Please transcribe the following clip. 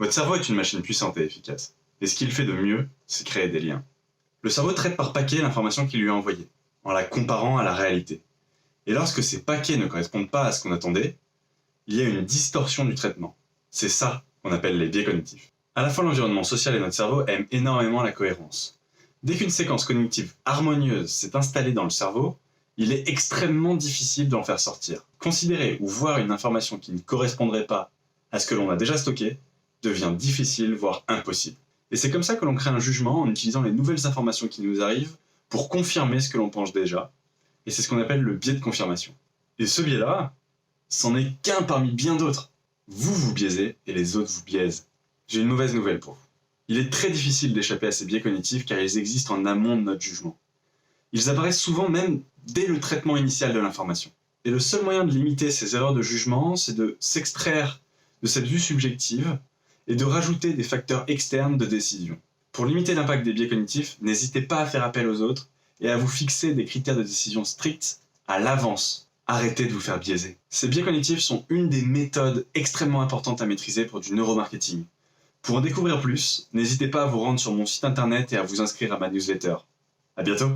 Votre cerveau est une machine puissante et efficace. Et ce qu'il fait de mieux, c'est créer des liens. Le cerveau traite par paquet l'information qui lui est envoyée, en la comparant à la réalité. Et lorsque ces paquets ne correspondent pas à ce qu'on attendait, il y a une distorsion du traitement. C'est ça qu'on appelle les biais cognitifs. À la fois, l'environnement social et notre cerveau aiment énormément la cohérence. Dès qu'une séquence cognitive harmonieuse s'est installée dans le cerveau, il est extrêmement difficile d'en faire sortir. Considérer ou voir une information qui ne correspondrait pas à ce que l'on a déjà stocké devient difficile, voire impossible. Et c'est comme ça que l'on crée un jugement en utilisant les nouvelles informations qui nous arrivent pour confirmer ce que l'on pense déjà. Et c'est ce qu'on appelle le biais de confirmation. Et ce biais-là, c'en est qu'un parmi bien d'autres. Vous vous biaisez et les autres vous biaisent. J'ai une mauvaise nouvelle pour vous. Il est très difficile d'échapper à ces biais cognitifs car ils existent en amont de notre jugement. Ils apparaissent souvent même dès le traitement initial de l'information. Et le seul moyen de limiter ces erreurs de jugement, c'est de s'extraire de cette vue subjective et de rajouter des facteurs externes de décision. Pour limiter l'impact des biais cognitifs, n'hésitez pas à faire appel aux autres et à vous fixer des critères de décision stricts à l'avance. Arrêtez de vous faire biaiser. Ces biais cognitifs sont une des méthodes extrêmement importantes à maîtriser pour du neuromarketing. Pour en découvrir plus, n'hésitez pas à vous rendre sur mon site internet et à vous inscrire à ma newsletter. À bientôt!